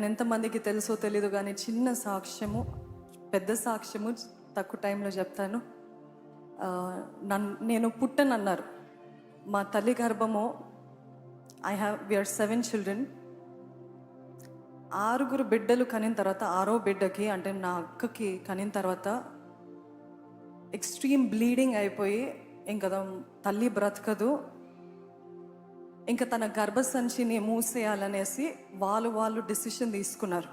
ఎంతమందికి తెలుసో తెలీదు కానీ చిన్న సాక్ష్యము, పెద్ద సాక్ష్యము తక్కువ టైంలో చెప్తాను. నేను పుట్టనన్నారు. మా తల్లి గర్భము వీఆర్ 7 children. 6 బిడ్డలు కనిన తర్వాత 6వ బిడ్డకి అంటే నా అక్కకి కనిన తర్వాత ఎక్స్ట్రీమ్ బ్లీడింగ్ అయిపోయి ఇంకా తల్లి బ్రతకదు, ఇంకా తన గర్భసంచిని మూసేయాలనేసి వాళ్ళు డిసిషన్ తీసుకున్నారు.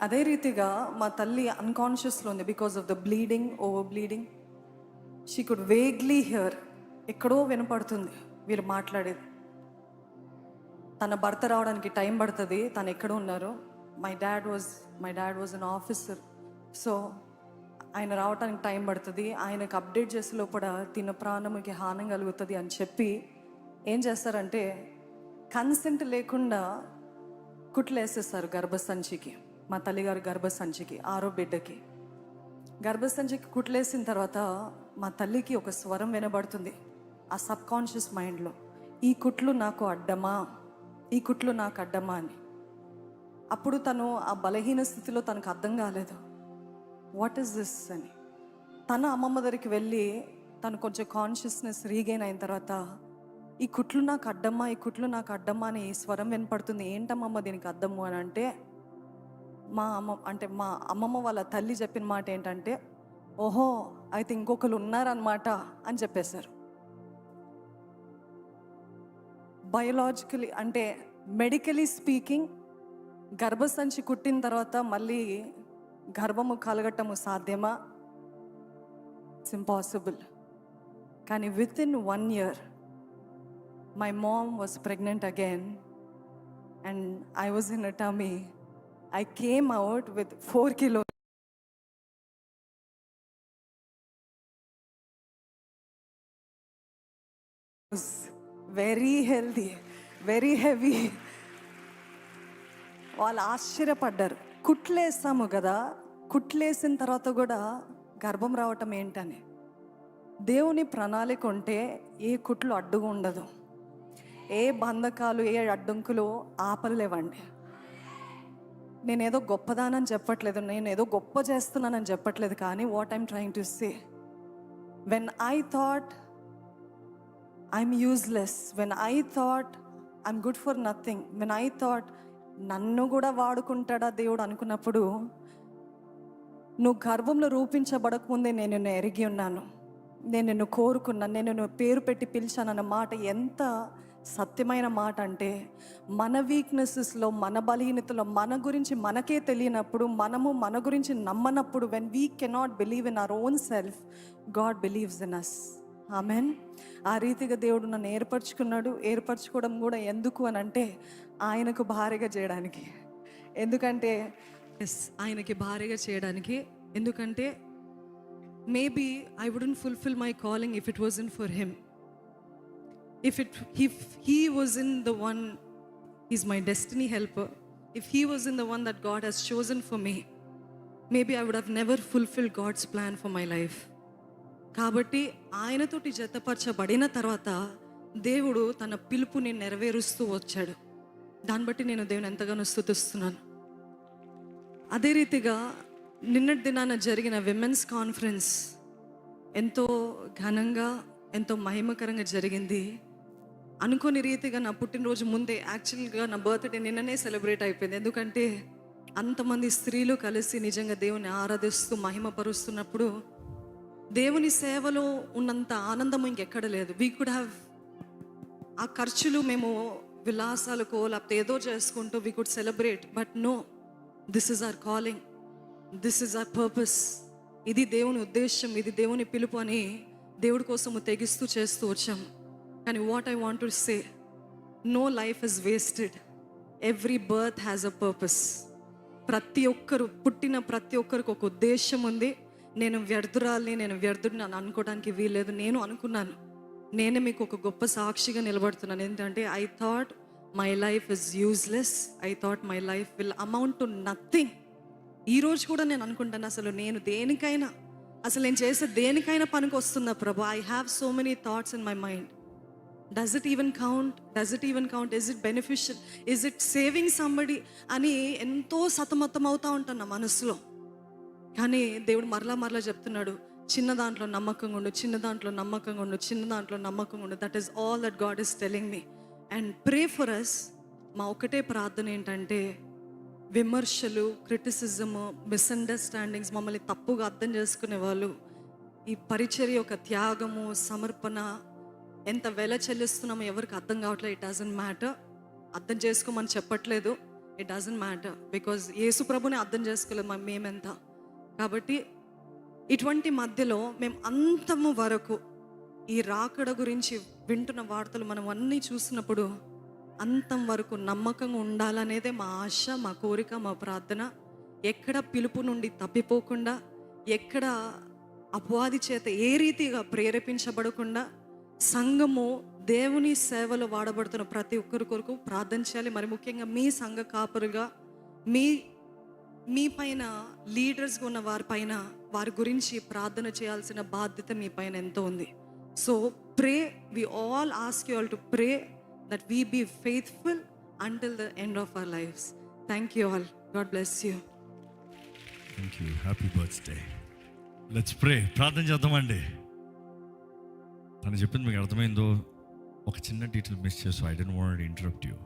అదే రీతిగా మా తల్లి అన్కాన్షియస్లో ఉంది because of the bleeding, over bleeding. She could vaguely here, ఎక్కడో వినపడుతుంది వీరు మాట్లాడేది. తన భర్త రావడానికి టైం పడుతుంది, తను ఎక్కడ ఉన్నారు. My dad was an officer. So ఆయన రావడానికి టైం పడుతుంది, ఆయనకు అప్డేట్ చేసే లోపల తిన ప్రాణముకి హాని కలుగుతుంది అని చెప్పి ఏం చేస్తారంటే కన్సెంట్ లేకుండా కుట్లు వేసేస్తారు గర్భసంచికి. మా తల్లిగారు గర్భసంచికి 6వ బిడ్డకి గర్భసంచికి కుట్లేసిన తర్వాత మా తల్లికి ఒక స్వరం వినబడుతుంది ఆ సబ్ కాన్షియస్ మైండ్లో, ఈ కుట్లు నాకు అడ్డమా, ఈ కుట్లు నాకు అడ్డమా అని. అప్పుడు తను ఆ బలహీన స్థితిలో తనకు అర్థం కాలేదు, వాట్ ఈస్ దిస్ అని. తన అమ్మమ్మ దగ్గరికి వెళ్ళి తను కొంచెం కాన్షియస్నెస్ రీగైన్ అయిన తర్వాత ఈ కుట్లు నాకు అడ్డమ్మా, ఈ కుట్లు నాకు అడ్డమ్మా అని స్వరం వినపడుతుంది. ఏంటమ్మమ్మ దీనికి అడ్డము అని అంటే మా అమ్మమ్మ వాళ్ళ తల్లి చెప్పిన మాట ఏంటంటే, ఓహో అయితే ఇంకొకరు ఉన్నారనమాట అని చెప్పేశారు. బయోలాజికలీ అంటే మెడికలీ స్పీకింగ్ గర్భసంచి కుట్టిన తర్వాత మళ్ళీ గర్భము కలగటము సాధ్యమా? It's impossible. కానీ with in 1 year my mom was pregnant again and I was in a tummy. I came out with 4 kilos. Very healthy, very heavy. వాళ్ళు ఆశ్చర్యపడ్డారు. కుట్లేస్తాము కదా, కుట్లేసిన తర్వాత కూడా గర్భం రావటం ఏంటని. దేవుని ప్రణాళిక ఉంటే ఏ కుట్లు అడ్డుగా ఉండదు, ఏ బంధకాలు, ఏ అడ్డంకులు ఆపలేవండి. నేనేదో గొప్పదానని చెప్పట్లేదు, నేను ఏదో గొప్ప చేస్తున్నానని చెప్పట్లేదు. కానీ what I'm trying to say, when I thought I'm useless, when I thought I'm good for nothing, when I thought నన్ను కూడా వాడుకుంటాడా దేవుడు అనుకున్నప్పుడు, నువ్వు గర్భంలో రూపించబడకముందే నేను నిన్ను ఎరిగి ఉన్నాను, నేను నిన్ను కోరుకున్నాను, నేను నిన్ను పేరు పెట్టి పిలిచానన్న మాట ఎంత సత్యమైన మాట అంటే, మన వీక్నెసెస్లో, మన బలహీనతలో మన గురించి మనకే తెలియనప్పుడు, మనము మన గురించి నమ్మనప్పుడు, when we cannot believe in our own self, God believes in us. Amen. ఆ రీతిగా దేవుడు నన్ను ఏర్పరచుకోవడం కూడా ఎందుకు అని అంటే ఆయనకు భారీగా చేయడానికి. ఎందుకంటే ఆయనకి భారీగా చేయడానికి. ఎందుకంటే maybe I wouldn't fulfil my calling if it wasn't for him. If he wasn't the one, he's my destiny helper. If he wasn't the one that God has chosen for me, maybe I would have never fulfilled God's plan for my life. కాబట్టి ఆయనతోటి జతపరచబడిన తర్వాత దేవుడు తన పిలుపుని నెరవేరుస్తూ వచ్చాడు. దాన్ని బట్టి నేను దేవుని ఎంతగానో స్తుతిస్తున్నాను. అదే రీతిగా నిన్నటి దినాన జరిగిన విమెన్స్ కాన్ఫరెన్స్ ఎంతో ఘనంగా, ఎంతో మహిమకరంగా జరిగింది. అనుకోని రీతిగా నా పుట్టినరోజు ముందే, యాక్చువల్గా నా బర్త్డే నిన్ననే సెలబ్రేట్ అయిపోయింది. ఎందుకంటే అంతమంది స్త్రీలు కలిసి నిజంగా దేవుని ఆరాధిస్తూ మహిమపరుస్తున్నప్పుడు, దేవుని సేవలో ఉన్నంత ఆనందం ఇంకెక్కడ లేదు. వీ కుడ్ హ్యావ్ ఆ ఖర్చులు మేము విలాసాలకో లేకపోతే ఏదో చేసుకుంటూ we could celebrate, but no, this is our calling, this is our purpose. ఇది దేవుని ఉద్దేశం, ఇది దేవుని పిలుపు అని దేవుడి కోసము తెగిస్తూ చేస్తూ వచ్చాం. కానీ what I want to say, no life is wasted. Every birth has a purpose. ప్రతి ఒక్కరు పుట్టిన ప్రతి ఒక్కరికి ఒక ఉద్దేశం ఉంది. నేను వ్యర్థుడిని అనుకోవడానికి వీల్లేదు. నేను అనుకున్నాను, నేనే మీకు ఒక గొప్ప సాక్షిగా నిలబడుతున్నాను. ఏంటంటే I thought my life is useless, I thought my life will amount to nothing. ఈరోజు కూడా నేను అనుకుంటాను, అసలు నేను చేసే దేనికైనా పనికి వస్తుందా ప్రభు? I have so many thoughts in my mind. Does it even count, does it even count, is it beneficial, is it saving somebody అని ఎంతో సతమతం అవుతూ ఉంటాను నా మనసులో. కానీ దేవుడు మరలా చెప్తున్నాడు, చిన్న దాంట్లో నమ్మకంగా ఉండు, చిన్న దాంట్లో నమ్మకంగా ఉండు, చిన్న దాంట్లో నమ్మకంగా ఉండు. That is all that God is telling me. And pray for us. మా ఒకటే ప్రార్థన ఏంటంటే, విమర్శలు, క్రిటిసిజము, మిస్అండర్స్టాండింగ్స్, మమ్మల్ని తప్పుగా అర్థం చేసుకునే వాళ్ళు, ఈ పరిచర్య యొక్క త్యాగము, సమర్పణ ఎంత వెల చెల్లిస్తున్నామో ఎవరికి అర్థం కావట్లేదు. It doesn't matter. అర్థం చేసుకోమని చెప్పట్లేదు, ఇట్ డజంట్ మ్యాటర్. బికాజ్ యేసు ప్రభుని అర్థం చేసుకోలేదు మేమెంత. కాబట్టి ఇటువంటి మధ్యలో మేము అంతము వరకు ఈ రాకడ గురించి వింటున్న వార్తలు మనం అన్నీ చూసినప్పుడు అంతం వరకు నమ్మకంగా ఉండాలనేదే మా ఆశ, మా కోరిక, మా ప్రార్థన. ఎక్కడ పిలుపు నుండి తప్పిపోకుండా, ఎక్కడ అపవాది చేత ఏ రీతిగా ప్రేరేపించబడకుండా సంఘము దేవుని సేవలో వాడబడుతున్న ప్రతి ఒక్కరి కొరకు ప్రార్థన చేయాలి. మరి ముఖ్యంగా మీ సంఘ కాపరుగా, మీ పైన లీడర్స్గా ఉన్న వారి పైన, వారి గురించి ప్రార్థన చేయాల్సిన బాధ్యత మీ పైన ఎంతో ఉంది. So pray, we all ask you all to pray that we be faithful until the end of our lives. Thank you all. God bless you. Thank you. Happy birthday. Let's pray. ప్రార్థన చేద్దామండి. తను చెప్పింది మీకు అర్థమైందో? ఒక చిన్న detail miss చేసి I don't want to interrupt you.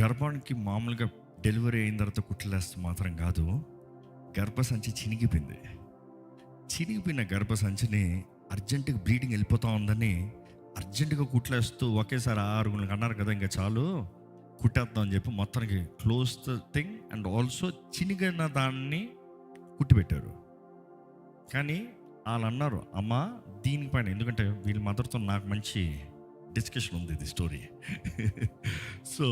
గర్భానికి మామూలుగా డెలివరీ అయిన తర్వాత కుట్లేస్తే మాత్రం కాదు, గర్భసంచి చినిగిపోయింది. చినిగిపోయిన గర్భసంచిని అర్జెంటుగా బ్లీడింగ్ వెళ్ళిపోతూ ఉందని అర్జెంటుగా కుట్లేస్తూ ఒకేసారి 6 అన్నారు కదా, ఇంకా చాలు కుట్టేద్దాం అని చెప్పి మొత్తానికి close the thing and also చినిగిన దాన్ని కుట్టిపెట్టారు. కానీ వాళ్ళు అన్నారు, అమ్మ దీనిపైన, ఎందుకంటే వీళ్ళ మదర్తో నాకు మంచి డిస్కషన్ ఉంది ఇది స్టోరీ. సో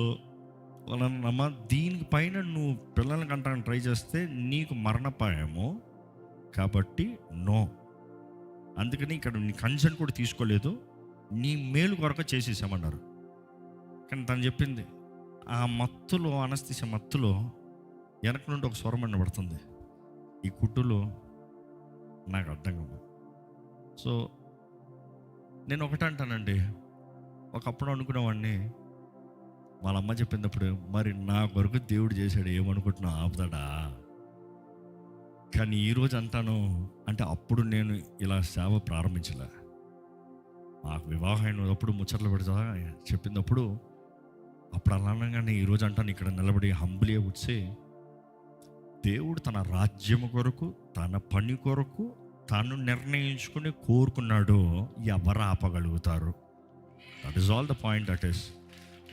వాళ్ళన్న, అమ్మ దీనిపైన నువ్వు పిల్లల్ని కంటానికి ట్రై చేస్తే నీకు మరణపాయము, కాబట్టి నో, అందుకని ఇక్కడ నీ కన్సెంట్ కూడా తీసుకోలేదు, నీ మేలు కొరకు చేసేసామన్నారు. కానీ తను చెప్పింది, ఆ మత్తులో, అనస్థిషియా మత్తులో వెనక నుండి ఒక స్వరం పడుతుంది, ఈ కుట్టులో నాకు అర్థం కాదు. సో నేను ఒకటే అంటానండి, ఒకప్పుడు అనుకునేవాడిని, వాళ్ళ అమ్మ చెప్పినప్పుడు, మరి నా కొరకు దేవుడు చేశాడు, ఏమనుకుంటున్నావు, ఆపుతాడా? కానీ ఈరోజు అంటాను, అంటే అప్పుడు నేను ఇలా సేవ ప్రారంభించలే, మాకు వివాహం అయినప్పుడు ముచ్చట్లు పెడతా చెప్పినప్పుడు అప్పుడు అలా అనగానే ఈరోజు అంటాను ఇక్కడ నిలబడి హంబ్లీ వచ్చి, దేవుడు తన రాజ్యం కొరకు, తన పని కొరకు తను నిర్ణయించుకుని కోరుకున్నాడు, ఎవరు ఆపగలుగుతారు? That is all the point. That is,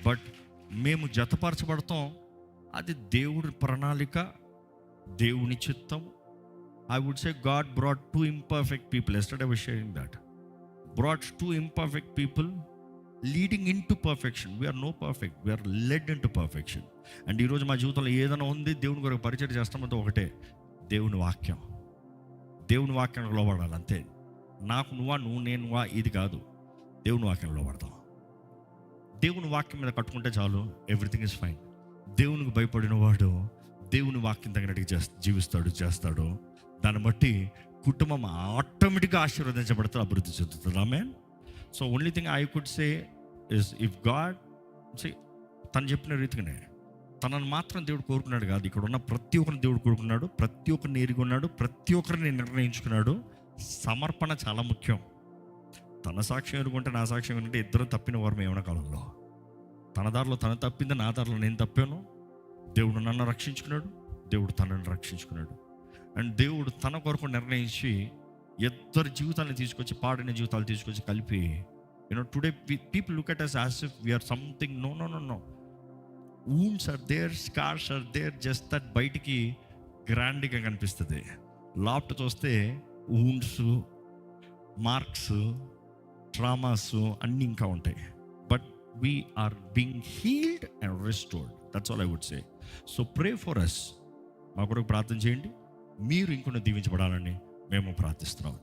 but మేము జతపరచబడతాం, అది దేవుడి ప్రణాళిక, దేవుని చిత్తం. I would say God brought 2 imperfect people. Yesterday I was sharing that. Brought 2 imperfect people leading into perfection. We are no perfect. We are led into perfection. And ఈరోజు మా జీవితంలో ఏదైనా ఉంది, దేవుని కొరకు పరిచయం చేస్తామంటే ఒకటే, దేవుని వాక్యం. దేవుని వాక్యానికి లోబడాలి అంతే. నాకు నువ్వు నేను ఇది కాదు, దేవుని వాక్యానికి లోబడతాం. దేవుని వాక్యం మీద కట్టుకుంటే చాలు, ఎవ్రీథింగ్ ఇస్ ఫైన్. దేవునికి భయపడిన వాడు దేవుని వాక్యం తగినట్టుగా జీవిస్తాడు, చేస్తాడు. దాన్ని బట్టి కుటుంబం ఆటోమేటిక్గా ఆశీర్వదించబడుతుంది, అభివృద్ధి చెందుతుంది. Amen. So only thing I could say is, if God say, తను చెప్పిన రీతిగానే తనను మాత్రం దేవుడు కోరుకున్నాడు కాదు, ఇక్కడ ఉన్న ప్రతి ఒక్కరిని దేవుడు కోరుకున్నాడు, ప్రతి ఒక్కరిని ఎరుగున్నాడు, ప్రతి ఒక్కరిని నిర్ణయించుకున్నాడు. సమర్పణ చాలా ముఖ్యం. తన సాక్ష్యం ఎరుగుంటే నా సాక్ష్యం ఏంటంటే ఇద్దరు తప్పిన వారు ఏమైనా కాలంలో, తన దారిలో తను తప్పింది, నా దారిలో నేను తప్పాను. దేవుడు నన్ను రక్షించుకున్నాడు, దేవుడు తనని రక్షించుకున్నాడు. అండ్ దేవుడు తన కొరకు నిర్ణయించి ఇద్దరు జీవితాలను తీసుకొచ్చి, పాడిన జీవితాలు తీసుకొచ్చి కలిపి, today people look at us as if we are something. No. Wounds are there, scars are there, just that బయటికి గ్రాండ్గా కనిపిస్తుంది. లోపట చూస్తే wounds, మార్క్స్, ట్రామాస్ అన్నీ ఇంకా ఉంటాయి. But we are being healed and restored. That's all I would say. So pray for us. మా కొరకు ప్రార్థన చేయండి. మీరు ఇంకొన్ని దీవించబడాలని మేము ప్రార్థిస్తున్నాం.